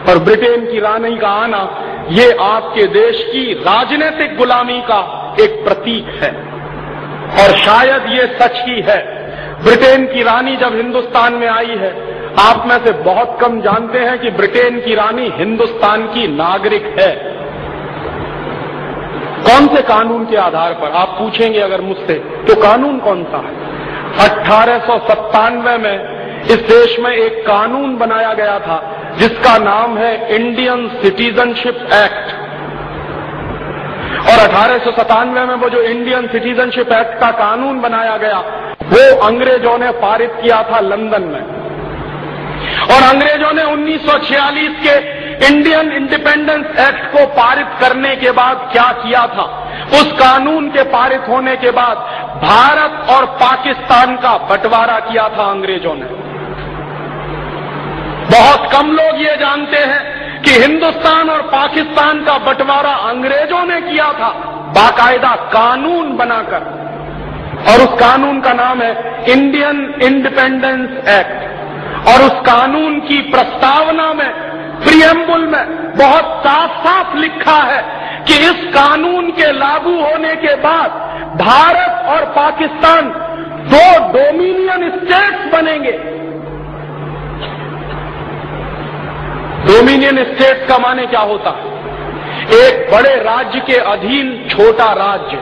और ब्रिटेन की रानी का आना ये आपके देश की राजनीतिक गुलामी का एक प्रतीक है। और शायद ये सच ही है। ब्रिटेन की रानी जब हिंदुस्तान में आई है, आप में से बहुत कम जानते हैं कि ब्रिटेन की रानी हिंदुस्तान की नागरिक है। कौन से कानून के आधार पर, आप पूछेंगे अगर मुझसे, तो कानून कौन सा है? 1897 में इस देश में एक कानून बनाया गया था जिसका नाम है इंडियन सिटीजनशिप एक्ट। और 1897 में वो जो इंडियन सिटीजनशिप एक्ट का कानून बनाया गया, वो अंग्रेजों ने पारित किया था लंदन में। और अंग्रेजों ने 1946 के इंडियन इंडिपेंडेंस एक्ट को पारित करने के बाद क्या किया था? उस कानून के पारित होने के बाद भारत और पाकिस्तान का बंटवारा किया था अंग्रेजों ने। बहुत कम लोग ये जानते हैं कि हिंदुस्तान और पाकिस्तान का बंटवारा अंग्रेजों ने किया था, बाकायदा कानून बनाकर। और उस कानून का नाम है इंडियन इंडिपेंडेंस एक्ट। और उस कानून की प्रस्तावना में, प्रियम्बुल में बहुत साफ साफ लिखा है कि इस कानून के लागू होने के बाद भारत और पाकिस्तान दो डोमिनियन स्टेट्स बनेंगे। डोमिनियन स्टेट्स का माने क्या होता है? एक बड़े राज्य के अधीन छोटा राज्य।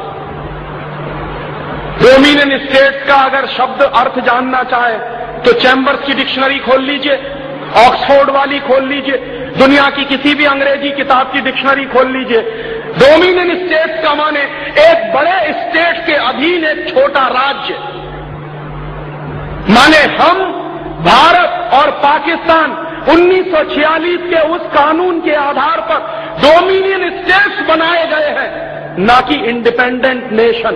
डोमिनियन स्टेट्स का अगर शब्द अर्थ जानना चाहे तो चैम्बर्स की डिक्शनरी खोल लीजिए, ऑक्सफोर्ड वाली खोल लीजिए, दुनिया की किसी भी अंग्रेजी किताब की डिक्शनरी खोल लीजिए। डोमिनियन स्टेट्स का माने एक बड़े स्टेट के अधीन एक छोटा राज्य। माने हम, भारत और पाकिस्तान 1946 के उस कानून के आधार पर डोमिनियन स्टेट्स बनाए गए हैं, ना कि इंडिपेंडेंट नेशन।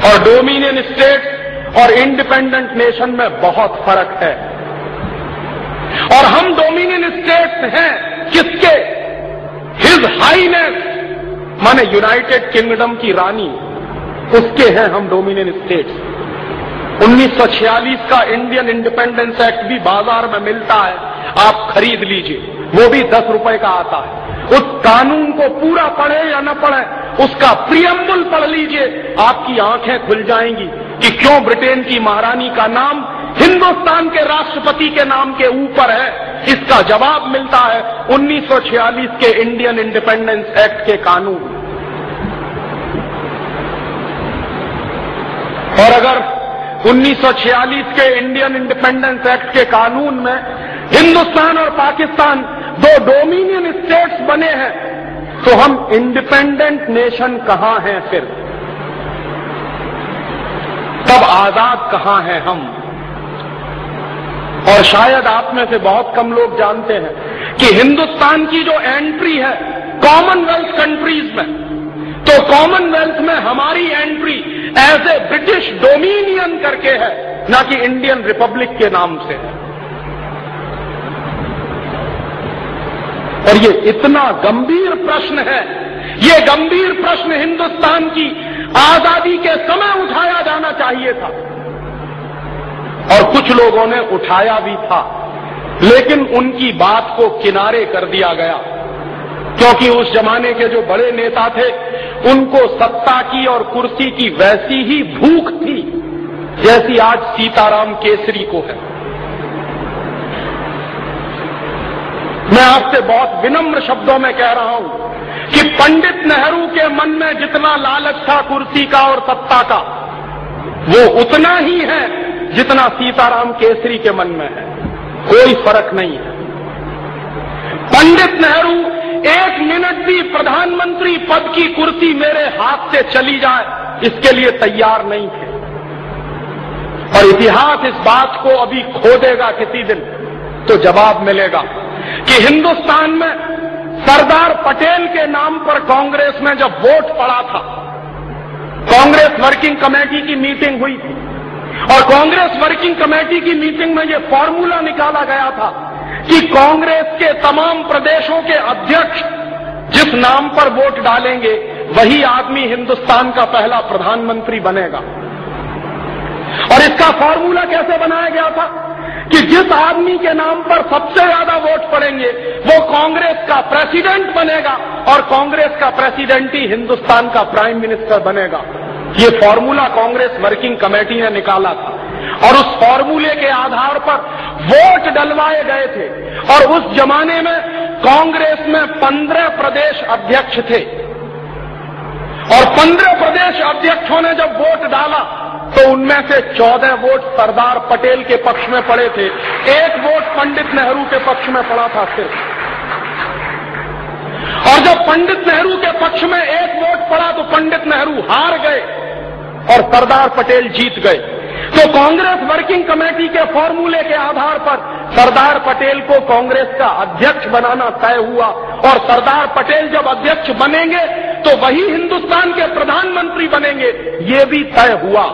और डोमिनियन स्टेट्स और इंडिपेंडेंट नेशन में बहुत फर्क है। और हम डोमिनियन स्टेट्स हैं किसके? हिज हाईनेस माने यूनाइटेड किंगडम की रानी, उसके हैं हम डोमिनियन स्टेट्स। 1946 का इंडियन इंडिपेंडेंस एक्ट भी बाजार में मिलता है, आप खरीद लीजिए, वो भी 10 रुपए का आता है। उस कानून को पूरा पढ़े या न पढ़े, उसका प्रियम्बुल पढ़ लीजिए, आपकी आंखें खुल जाएंगी कि क्यों ब्रिटेन की महारानी का नाम हिंदुस्तान के राष्ट्रपति के नाम के ऊपर है। इसका जवाब मिलता है 1946 के इंडियन इंडिपेंडेंस एक्ट के कानून। और अगर 1946 के इंडियन इंडिपेंडेंस एक्ट के कानून में हिंदुस्तान और पाकिस्तान दो डोमिनियन स्टेट्स बने हैं, तो हम इंडिपेंडेंट नेशन कहां हैं फिर? तब आजाद कहां हैं हम? और शायद आप में से बहुत कम लोग जानते हैं कि हिंदुस्तान की जो एंट्री है कॉमनवेल्थ कंट्रीज में, तो कॉमनवेल्थ में हमारी entry as a British dominion करके है, ना कि इंडियन रिपब्लिक के नाम से है। और ये इतना गंभीर प्रश्न है, ये गंभीर प्रश्न हिंदुस्तान की आजादी के समय उठाया जाना चाहिए था। और कुछ लोगों ने उठाया भी था, लेकिन उनकी बात को किनारे कर दिया गया, क्योंकि उस जमाने के जो बड़े नेता थे उनको सत्ता की और कुर्सी की वैसी ही भूख थी जैसी आज सीताराम केसरी को है। मैं आपसे बहुत विनम्र शब्दों में कह रहा हूं कि पंडित नेहरू के मन में जितना लालच था कुर्सी का और सत्ता का, वो उतना ही है जितना सीताराम केसरी के मन में है। कोई फर्क नहीं है। पंडित नेहरू एक मिनट भी प्रधानमंत्री पद की कुर्सी मेरे हाथ से चली जाए इसके लिए तैयार नहीं थे। और इतिहास इस बात को अभी खोदेगा किसी दिन, तो जवाब मिलेगा कि हिंदुस्तान में सरदार पटेल के नाम पर कांग्रेस में जब वोट पड़ा था, कांग्रेस वर्किंग कमेटी की मीटिंग हुई थी और कांग्रेस वर्किंग कमेटी की मीटिंग में यह फॉर्मूला निकाला गया था कि कांग्रेस के तमाम प्रदेशों के अध्यक्ष जिस नाम पर वोट डालेंगे वही आदमी हिंदुस्तान का पहला प्रधानमंत्री बनेगा। और इसका फॉर्मूला कैसे बनाया गया था कि जिस आदमी के नाम पर सबसे ज्यादा वोट पड़ेंगे वो कांग्रेस का प्रेसिडेंट बनेगा और कांग्रेस का प्रेसिडेंट ही हिंदुस्तान का प्राइम मिनिस्टर बनेगा। ये फॉर्मूला कांग्रेस वर्किंग कमेटी ने निकाला था और उस फॉर्मूले के आधार पर वोट डलवाए गए थे। और उस जमाने में कांग्रेस में 15 प्रदेश अध्यक्ष थे और 15 प्रदेश अध्यक्षों ने जब वोट डाला तो उनमें से 14 वोट सरदार पटेल के पक्ष में पड़े थे, 1 वोट पंडित नेहरू के पक्ष में पड़ा था सिर्फ। और जब पंडित नेहरू के पक्ष में 1 वोट पड़ा तो पंडित नेहरू हार गए और सरदार पटेल जीत गए। तो कांग्रेस वर्किंग कमेटी के फॉर्मूले के आधार पर सरदार पटेल को कांग्रेस का अध्यक्ष बनाना तय हुआ और सरदार पटेल जब अध्यक्ष बनेंगे तो वही हिंदुस्तान के प्रधानमंत्री बनेंगे, ये भी तय हुआ।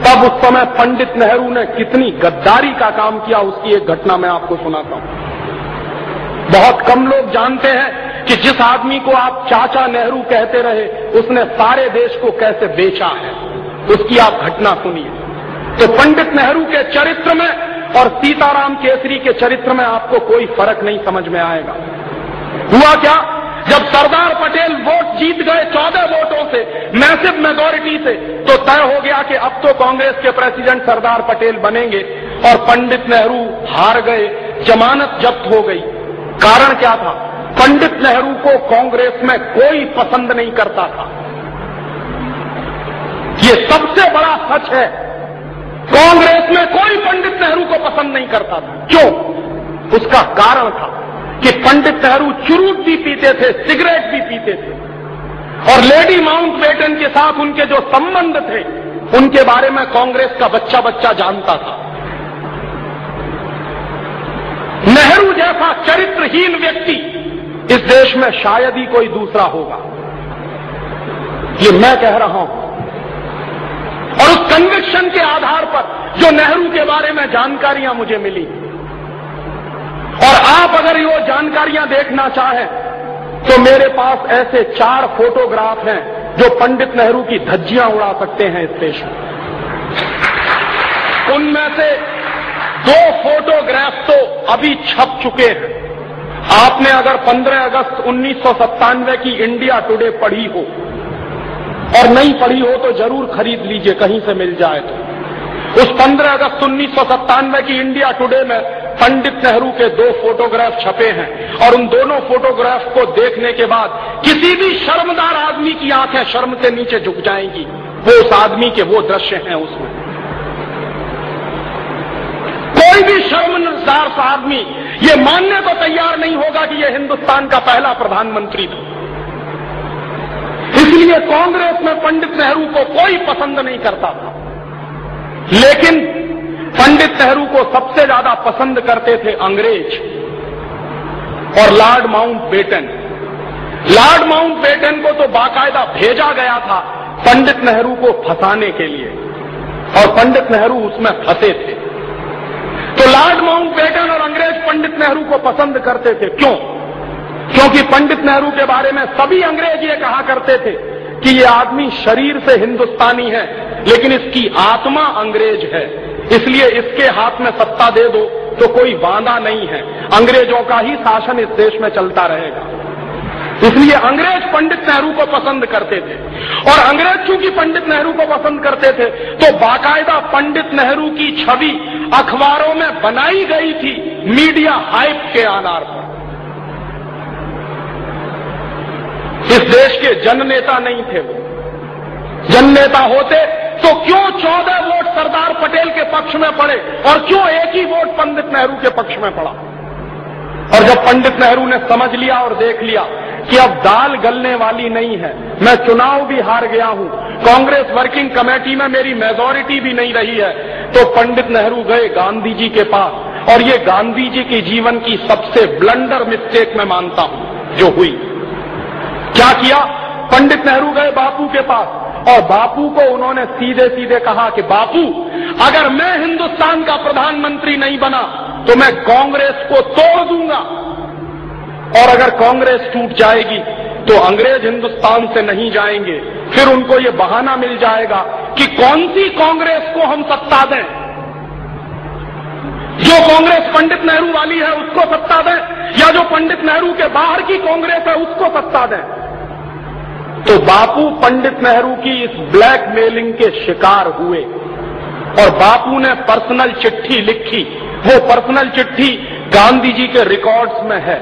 तब उस समय पंडित नेहरू ने कितनी गद्दारी का काम किया उसकी एक घटना मैं आपको सुनाता हूं। बहुत कम लोग जानते हैं कि जिस आदमी को आप चाचा नेहरू कहते रहे उसने सारे देश को कैसे बेचा है, उसकी आप घटना सुनिए। तो पंडित नेहरू के चरित्र में और सीताराम केसरी के चरित्र में आपको कोई फर्क नहीं समझ में आएगा। हुआ क्या, जब सरदार पटेल वोट जीत गए 14 वोटों से, मैसिव मेजॉरिटी से, तो तय हो गया कि अब तो कांग्रेस के प्रेसिडेंट सरदार पटेल बनेंगे और पंडित नेहरू हार गए, जमानत जब्त हो गई। कारण क्या था, पंडित नेहरू को कांग्रेस में कोई पसंद नहीं करता था। ये सबसे बड़ा सच है, कांग्रेस में कोई पंडित नेहरू को पसंद नहीं करता था। क्यों? उसका कारण था कि पंडित नेहरू चुरूट भी पीते थे, सिगरेट भी पीते थे और लेडी माउंटबेटन के साथ उनके जो संबंध थे उनके बारे में कांग्रेस का बच्चा बच्चा जानता था। नेहरू जैसा चरित्रहीन व्यक्ति इस देश में शायद ही कोई दूसरा होगा, ये मैं कह रहा हूं। और उस कन्विक्शन के आधार पर जो नेहरू के बारे में जानकारियां मुझे मिली, और आप अगर ये जानकारियां देखना चाहें तो मेरे पास ऐसे 4 फोटोग्राफ हैं जो पंडित नेहरू की धज्जियां उड़ा सकते हैं इस देश में। उनमें से 2 फोटोग्राफ तो अभी छप चुके हैं। आपने अगर 15 अगस्त 1997 की इंडिया टुडे पढ़ी हो और नहीं पढ़ी हो तो जरूर खरीद लीजिए, कहीं से मिल जाए तो। उस 15 अगस्त 1997 की इंडिया टुडे में पंडित नेहरू के 2 फोटोग्राफ छपे हैं और उन दोनों फोटोग्राफ को देखने के बाद किसी भी शर्मदार आदमी की आंखें शर्म से नीचे झुक जाएंगी। वो उस आदमी के वो दृश्य हैं उसमें। कोई भी शर्मसार सा आदमी ये मानने को तैयार नहीं होगा कि ये हिंदुस्तान का पहला प्रधानमंत्री था। इसलिए कांग्रेस में पंडित नेहरू को कोई पसंद नहीं करता था, लेकिन पंडित नेहरू को सबसे ज्यादा पसंद करते थे अंग्रेज और लॉर्ड माउंटबेटन। लॉर्ड माउंटबेटन को तो बाकायदा भेजा गया था पंडित नेहरू को फंसाने के लिए और पंडित नेहरू उसमें फंसे थे। तो लॉर्ड माउंटबेटन और अंग्रेज पंडित नेहरू को पसंद करते थे। क्यों? क्योंकि पंडित नेहरू के बारे में सभी अंग्रेज ये कहा करते थे कि ये आदमी शरीर से हिंदुस्तानी है लेकिन इसकी आत्मा अंग्रेज है, इसलिए इसके हाथ में सत्ता दे दो तो कोई वादा नहीं है, अंग्रेजों का ही शासन इस देश में चलता रहेगा। इसलिए अंग्रेज पंडित नेहरू को पसंद करते थे और अंग्रेज चूंकि पंडित नेहरू को पसंद करते थे तो बाकायदा पंडित नेहरू की छवि अखबारों में बनाई गई थी मीडिया हाइप के आधार पर। इस देश के जननेता नहीं थे वो। जननेता होते तो क्यों 14 वोट सरदार पटेल के पक्ष में पड़े और क्यों एक ही वोट पंडित नेहरू के पक्ष में पड़ा? और जब पंडित नेहरू ने समझ लिया और देख लिया कि अब दाल गलने वाली नहीं है, मैं चुनाव भी हार गया हूं, कांग्रेस वर्किंग कमेटी में मेरी मेजॉरिटी भी नहीं रही है, तो पंडित नेहरू गए गांधी जी के पास। और ये गांधी जी के जीवन की सबसे ब्लंडर मिस्टेक मैं मानता हूं जो हुई। क्या किया? पंडित नेहरू गए बापू के पास और बापू को उन्होंने सीधे सीधे कहा कि बापू, अगर मैं हिंदुस्तान का प्रधानमंत्री नहीं बना तो मैं कांग्रेस को तोड़ दूंगा और अगर कांग्रेस टूट जाएगी तो अंग्रेज हिंदुस्तान से नहीं जाएंगे, फिर उनको ये बहाना मिल जाएगा कि कौन सी कांग्रेस को हम सत्ता दें। जो कांग्रेस पंडित नेहरू वाली है उसको सत्ता दें, या जो पंडित नेहरू के बाहर की कांग्रेस है उसको सत्ता दें। तो बापू पंडित नेहरू की इस ब्लैकमेलिंग के शिकार हुए और बापू ने पर्सनल चिट्ठी लिखी। वो पर्सनल चिट्ठी गांधी जी के रिकॉर्ड्स में है,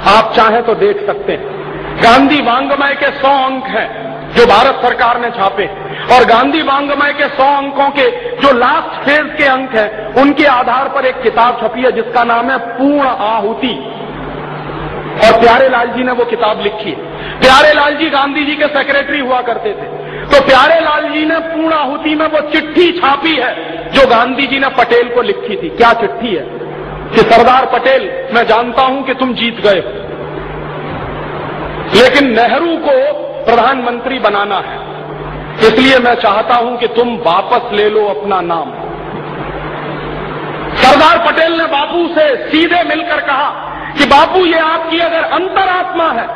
आप चाहें तो देख सकते हैं। गांधी वांग्मय के 100 अंक हैं जो भारत सरकार ने छापे, और गांधी वांग्मय के 100 अंकों के जो लास्ट फेज के अंक हैं उनके आधार पर एक किताब छपी है जिसका नाम है पूर्ण आहुति, और प्यारे लाल जी ने वो किताब लिखी है। प्यारे लाल जी गांधी जी के सेक्रेटरी हुआ करते थे, तो प्यारे लाल जी ने पूर्ण आहुति में वो चिट्ठी छापी है जो गांधी जी ने पटेल को लिखी थी। क्या चिट्ठी है कि सरदार पटेल, मैं जानता हूं कि तुम जीत गए हो, लेकिन नेहरू को प्रधानमंत्री बनाना है, इसलिए मैं चाहता हूं कि तुम वापस ले लो अपना नाम। सरदार पटेल ने बापू से सीधे मिलकर कहा कि बापू, ये आपकी अगर अंतरात्मा है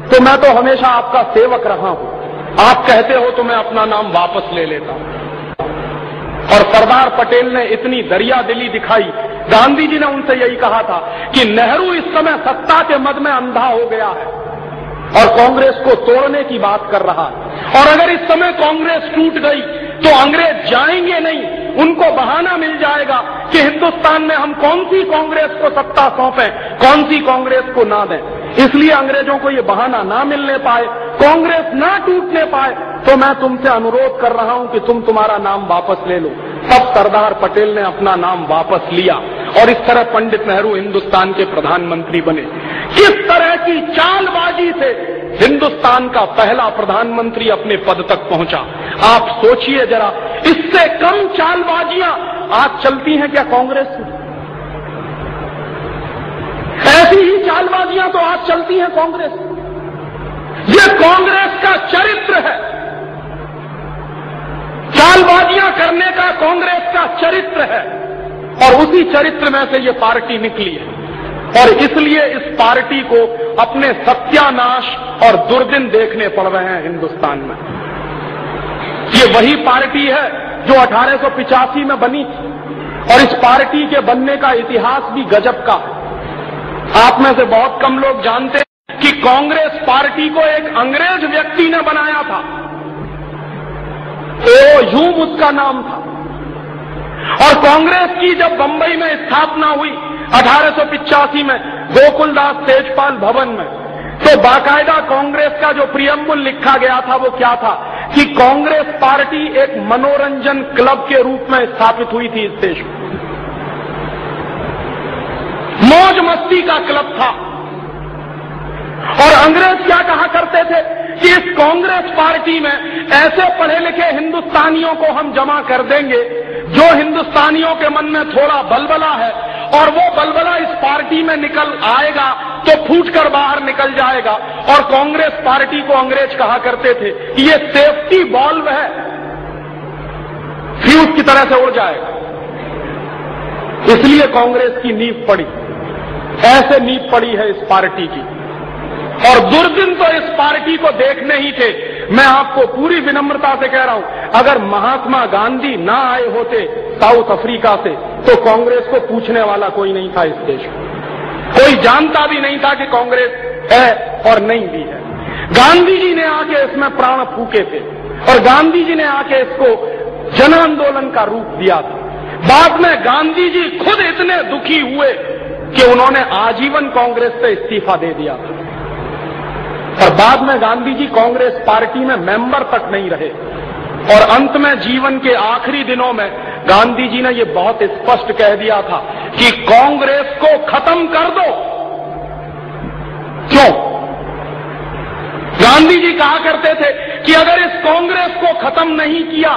तो मैं तो हमेशा आपका सेवक रहा हूं, आप कहते हो तो मैं अपना नाम वापस ले लेता हूं। और सरदार पटेल ने इतनी दरियादिली दिखाई, गांधी जी ने उनसे यही कहा था कि नेहरू इस समय सत्ता के मद में अंधा हो गया है और कांग्रेस को तोड़ने की बात कर रहा है, और अगर इस समय कांग्रेस टूट गई तो अंग्रेज जाएंगे नहीं, उनको बहाना मिल जाएगा कि हिंदुस्तान में हम कौन सी कांग्रेस को सत्ता सौंपें, कौन सी कांग्रेस को ना दें। इसलिए अंग्रेजों को ये बहाना ना मिलने पाए, कांग्रेस ना टूटने पाए, तो मैं तुमसे अनुरोध कर रहा हूं कि तुम तुम्हारा नाम वापस ले लो। तब सरदार पटेल ने अपना नाम वापस लिया और इस तरह पंडित नेहरू हिंदुस्तान के प्रधानमंत्री बने। किस तरह की चालबाजी से हिंदुस्तान का पहला प्रधानमंत्री अपने पद तक पहुंचा, आप सोचिए जरा। इससे कम चालबाजियां आज चलती हैं क्या कांग्रेस में? ऐसी ही चालबाजियां तो आज चलती हैं कांग्रेस। ये कांग्रेस का चरित्र है, चालबाजियां करने का कांग्रेस का चरित्र है, और उसी चरित्र में से ये पार्टी निकली है। और इसलिए इस पार्टी को अपने सत्यानाश और दुर्दिन देखने पड़ रहे हैं हिंदुस्तान में। ये वही पार्टी है जो 1885 में बनी थी, और इस पार्टी के बनने का इतिहास भी गजब का है। आप में से बहुत कम लोग जानते हैं कि कांग्रेस पार्टी को एक अंग्रेज व्यक्ति ने बनाया था, ओ ह्यूम उसका नाम था। और कांग्रेस की जब बंबई में स्थापना हुई 1885 में गोकुलदास तेजपाल भवन में, तो बाकायदा कांग्रेस का जो प्रियम्बुल लिखा गया था वो क्या था कि कांग्रेस पार्टी एक मनोरंजन क्लब के रूप में स्थापित हुई थी इस देश में, मौज मस्ती का क्लब था। और अंग्रेज क्या कहा करते थे कि इस कांग्रेस पार्टी में ऐसे पढ़े लिखे हिंदुस्तानियों को हम जमा कर देंगे जो हिंदुस्तानियों के मन में थोड़ा बलबला है, और वो बलबला इस पार्टी में निकल आएगा तो फूटकर बाहर निकल जाएगा। और कांग्रेस पार्टी को अंग्रेज कहा करते थे कि ये सेफ्टी बॉल्व है, फ्यूज की तरह से उड़ जाएगा। इसलिए कांग्रेस की नींव पड़ी, ऐसे नींव पड़ी है इस पार्टी की। और दुर्दिन तो इस पार्टी को देखने ही थे। मैं आपको पूरी विनम्रता से कह रहा हूं, अगर महात्मा गांधी ना आए होते साउथ अफ्रीका से तो कांग्रेस को पूछने वाला कोई नहीं था इस देश में, कोई जानता भी नहीं था कि कांग्रेस है और नहीं भी है। गांधी जी ने आके इसमें प्राण फूके थे, और गांधी जी ने आके इसको जन आंदोलन का रूप दिया था। बाद में गांधी जी खुद इतने दुखी हुए कि उन्होंने आजीवन कांग्रेस से इस्तीफा दे दिया, और बाद में गांधी जी कांग्रेस पार्टी में मेंबर तक नहीं रहे। और अंत में जीवन के आखिरी दिनों में गांधी जी ने यह बहुत स्पष्ट कह दिया था कि कांग्रेस को खत्म कर दो। क्यों? गांधी जी कहा करते थे कि अगर इस कांग्रेस को खत्म नहीं किया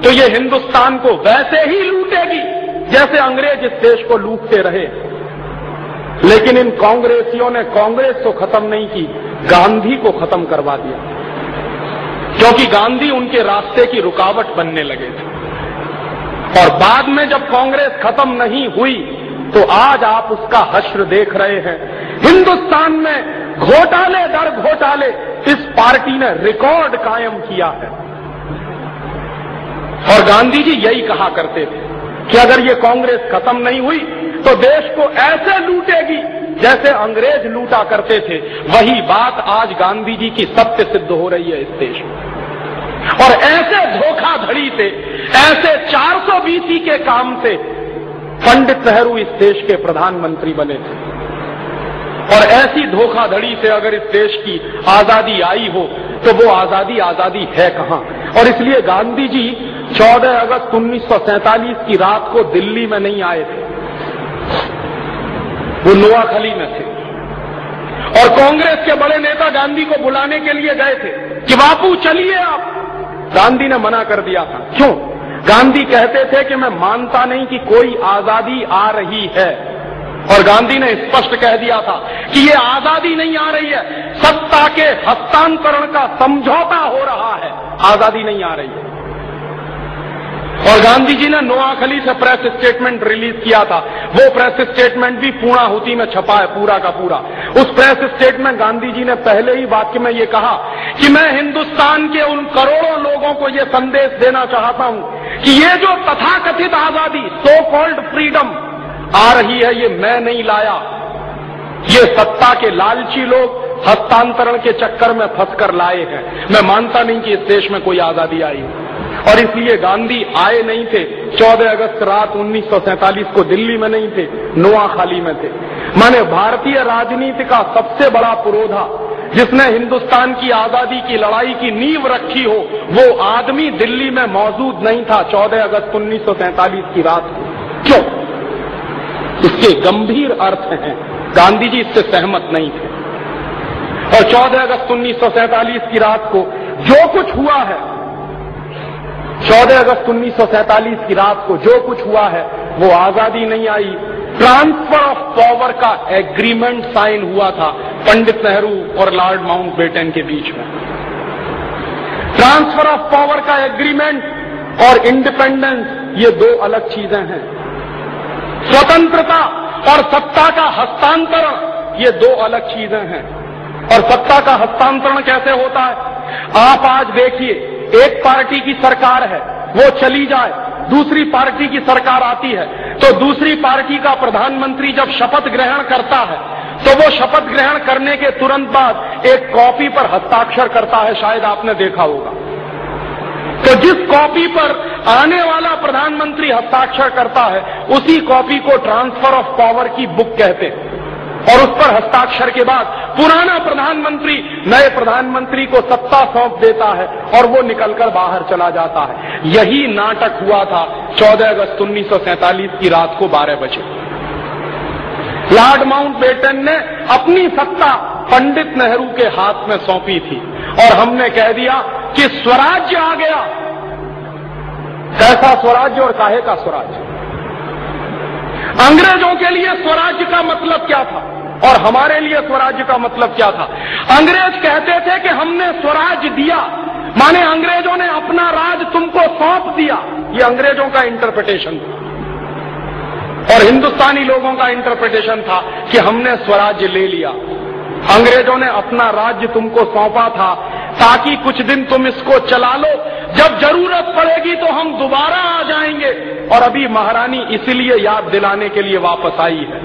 तो ये हिंदुस्तान को वैसे ही लूटेगी जैसे अंग्रेज इस देश को लूटते रहे। लेकिन इन कांग्रेसियों ने कांग्रेस को खत्म नहीं की, गांधी को खत्म करवा दिया, क्योंकि गांधी उनके रास्ते की रुकावट बनने लगे थे। और बाद में जब कांग्रेस खत्म नहीं हुई तो आज आप उसका हश्र देख रहे हैं। हिंदुस्तान में घोटाले दर घोटाले इस पार्टी ने रिकॉर्ड कायम किया है। और गांधी जी यही कहा करते थे कि अगर ये कांग्रेस खत्म नहीं हुई तो देश को ऐसे लूटेगी जैसे अंग्रेज लूटा करते थे। वही बात आज गांधी जी की सत्य सिद्ध हो रही है इस देश में। और ऐसे धोखाधड़ी से, ऐसे 420 के काम से पंडित नेहरू इस देश के प्रधानमंत्री बने थे। और ऐसी धोखाधड़ी से अगर इस देश की आजादी आई हो तो वो आजादी है कहां। और इसलिए गांधी जी 14 अगस्त 1947 की रात को दिल्ली में नहीं आए थे, वो नोआखली में थे। और कांग्रेस के बड़े नेता गांधी को बुलाने के लिए गए थे कि बापू चलिए आप। गांधी ने मना कर दिया था। क्यों? गांधी कहते थे कि मैं मानता नहीं कि कोई आजादी आ रही है। और गांधी ने स्पष्ट कह दिया था कि ये आजादी नहीं आ रही है, सत्ता के हस्तांतरण का समझौता हो रहा है, आजादी नहीं आ रही है। और गांधी जी ने नोआखली से प्रेस स्टेटमेंट रिलीज किया था। वो प्रेस स्टेटमेंट भी पूर्णाहुति में छपा है, पूरा का पूरा। उस प्रेस स्टेटमेंट गांधी जी ने पहले ही वाक्य में ये कहा कि मैं हिंदुस्तान के उन करोड़ों लोगों को ये संदेश देना चाहता हूं कि ये जो तथाकथित आजादी, सो कॉल्ड फ्रीडम आ रही है, ये मैं नहीं लाया। ये सत्ता के लालची लोग हस्तांतरण के चक्कर में फंसकर लाए हैं। मैं मानता नहीं कि इस देश में कोई आजादी आई। और इसलिए गांधी आए नहीं थे। 14 अगस्त रात 1947 को दिल्ली में नहीं थे, नोआखली में थे। माने भारतीय राजनीति का सबसे बड़ा पुरोधा जिसने हिंदुस्तान की आजादी की लड़ाई की नींव रखी हो, वो आदमी दिल्ली में मौजूद नहीं था 14 अगस्त 1947 की रात को। क्यों? इसके गंभीर अर्थ हैं। गांधी जी इससे सहमत नहीं थे। और 14 अगस्त 1947 की रात को जो कुछ हुआ है, 14 अगस्त 1947 की रात को जो कुछ हुआ है वो आजादी नहीं आई। ट्रांसफर ऑफ पावर का एग्रीमेंट साइन हुआ था पंडित नेहरू और लॉर्ड माउंटबेटन के बीच में। ट्रांसफर ऑफ पावर का एग्रीमेंट और इंडिपेंडेंस ये दो अलग चीजें हैं। स्वतंत्रता और सत्ता का हस्तांतरण ये दो अलग चीजें हैं। और सत्ता का हस्तांतरण कैसे होता है? आप आज देखिए, एक पार्टी की सरकार है, वो चली जाए, दूसरी पार्टी की सरकार आती है, तो दूसरी पार्टी का प्रधानमंत्री जब शपथ ग्रहण करता है तो वो शपथ ग्रहण करने के तुरंत बाद एक कॉपी पर हस्ताक्षर करता है। शायद आपने देखा होगा। तो जिस कॉपी पर आने वाला प्रधानमंत्री हस्ताक्षर करता है उसी कॉपी को ट्रांसफर ऑफ पावर की बुक कहते हैं। और उस पर हस्ताक्षर के बाद पुराना प्रधानमंत्री नए प्रधानमंत्री को सत्ता सौंप देता है और वो निकलकर बाहर चला जाता है। यही नाटक हुआ था 14 अगस्त 1947 की रात को 12 बजे। लॉर्ड माउंटबेटन ने अपनी सत्ता पंडित नेहरू के हाथ में सौंपी थी और हमने कह दिया कि स्वराज्य आ गया। कैसा स्वराज्य और काहे का स्वराज्य? अंग्रेजों के लिए स्वराज्य का मतलब क्या था और हमारे लिए स्वराज्य का मतलब क्या था? अंग्रेज कहते थे कि हमने स्वराज्य दिया, माने अंग्रेजों ने अपना राज तुमको सौंप दिया। ये अंग्रेजों का इंटरप्रिटेशन था। और हिंदुस्तानी लोगों का इंटरप्रिटेशन था कि हमने स्वराज्य ले लिया, अंग्रेजों ने अपना राज्य तुमको सौंपा था ताकि कुछ दिन तुम इसको चला लो, जब जरूरत पड़ेगी तो हम दोबारा आ जाएंगे। और अभी महारानी इसीलिए याद दिलाने के लिए वापस आई है।